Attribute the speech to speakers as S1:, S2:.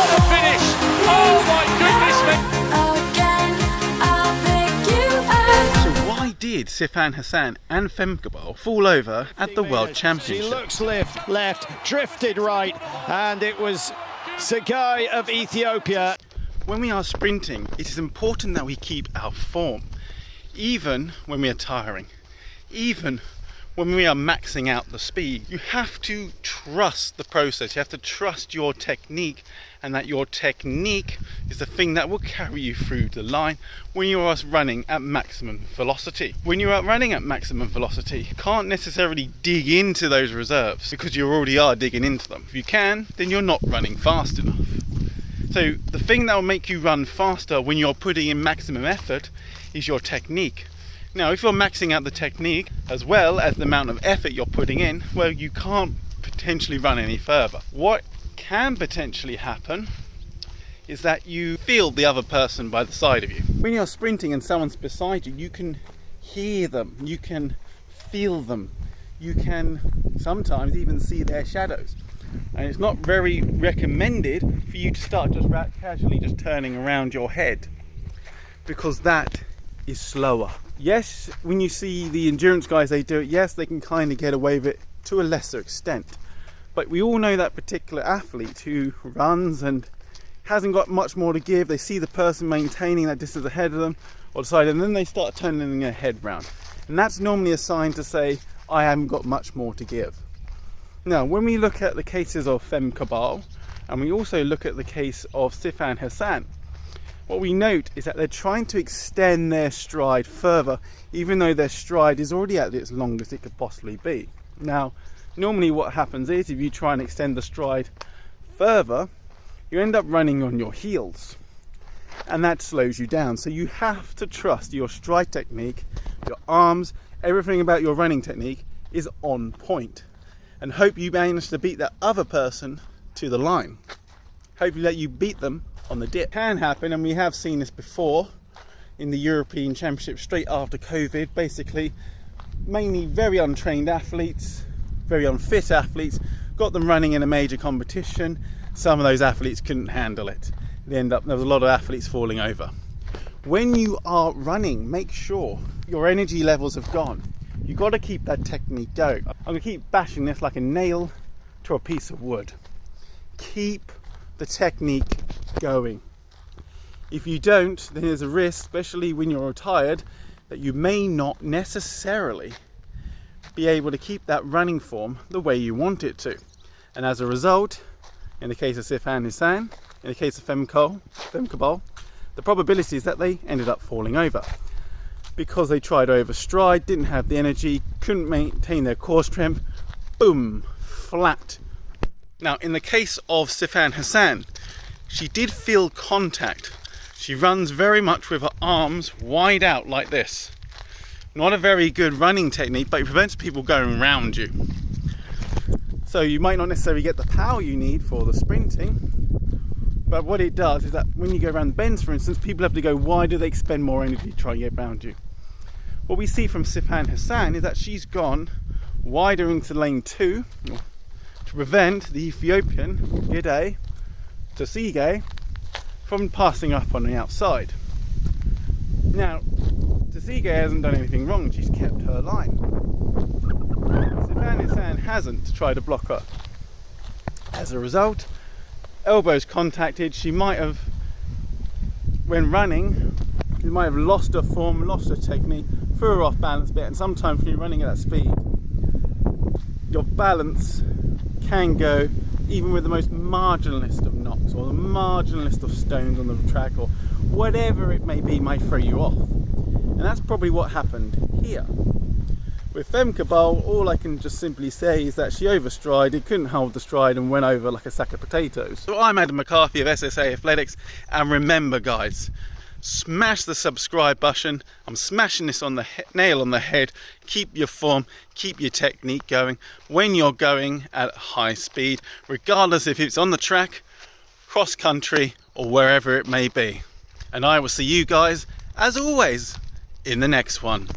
S1: the finish. Oh my goodness me.
S2: So why did Sifan Hassan and Femke Bol fall over at the World Championship?
S3: She looks left, drifted right, and it was Tseguay of Ethiopia.
S2: When we are sprinting, it is important that we keep our form, even when we are tiring, even when we are maxing out the speed. You have to trust the process, you have to trust your technique, and that your technique is the thing that will carry you through the line when you are running at maximum velocity. When you are running at maximum velocity, you can't necessarily dig into those reserves because you already are digging into them. If you can, then you're not running fast enough. So the thing that will make you run faster when you're putting in maximum effort is your technique. Now, if you're maxing out the technique as well as the amount of effort you're putting in, well, you can't potentially run any further. What can potentially happen is that you feel the other person by the side of you. When you're sprinting and someone's beside you, you can hear them, you can feel them, you can sometimes even see their shadows. And it's not very recommended for you to start just casually just turning around your head, because that is slower. Yes, when you see the endurance guys, they do it, yes, they can kind of get away with it to a lesser extent. But we all know that particular athlete who runs and hasn't got much more to give. They see the person maintaining that distance ahead of them or the side, and then they start turning their head round. And that's normally a sign to say, I haven't got much more to give. Now, when we look at the cases of Femke Bol, and we also look at the case of Sifan Hassan, what we note is that they're trying to extend their stride further, even though their stride is already at its longest it could possibly be. Now, normally what happens is, if you try and extend the stride further, you end up running on your heels, and that slows you down. So you have to trust your stride technique, your arms, everything about your running technique is on point, and hope you manage to beat that other person to the line. Hopefully that you beat them on the dip. It can happen, and we have seen this before in the European Championship straight after COVID. Basically, mainly very untrained athletes, very unfit athletes, got them running in a major competition. Some of those athletes couldn't handle it. There was a lot of athletes falling over. When you are running, make sure your energy levels have gone. You've got to keep that technique going. I'm going to keep bashing this like a nail to a piece of wood. Keep the technique going. If you don't, then there's a risk, especially when you're tired, that you may not necessarily be able to keep that running form the way you want it to. And as a result, in the case of Sifan Hassan, in the case of Femke Bol, the probability is that they ended up falling over because they tried to overstride, didn't have the energy, couldn't maintain their core strength, boom, flat. Now, in the case of Sifan Hassan, she did feel contact. She runs very much with her arms wide out like this. Not a very good running technique, but it prevents people going around you. So you might not necessarily get the power you need for the sprinting, but what it does is that when you go around the bends, for instance, people have to go wider, they expend more energy to try and get around you. What we see from Sifan Hassan is that she's gone wider into lane 2 to prevent the Ethiopian Gudaf Tseguay from passing up on the outside. Now, Tseguay hasn't done anything wrong, she's kept her line. Sifan Hassan hasn't to try to block her. As a result, elbows contacted, she might have, when running, she might have lost her form, lost her technique, threw her off balance a bit, and sometimes when you're running at that speed, your balance can go even with the most marginalist of knocks or the marginalist of stones on the track or whatever it may be, might throw you off. And that's probably what happened here. With Femke Bol, all I can just simply say is that she overstrided, couldn't hold the stride and went over like a sack of potatoes. So I'm Adam McCarthy of SSA Athletics, and remember guys, smash the subscribe button. I'm smashing this on the nail on the head. Keep your form, keep your technique going when you're going at high speed, regardless if it's on the track, cross country, or wherever it may be. And I will see you guys, as always, in the next one.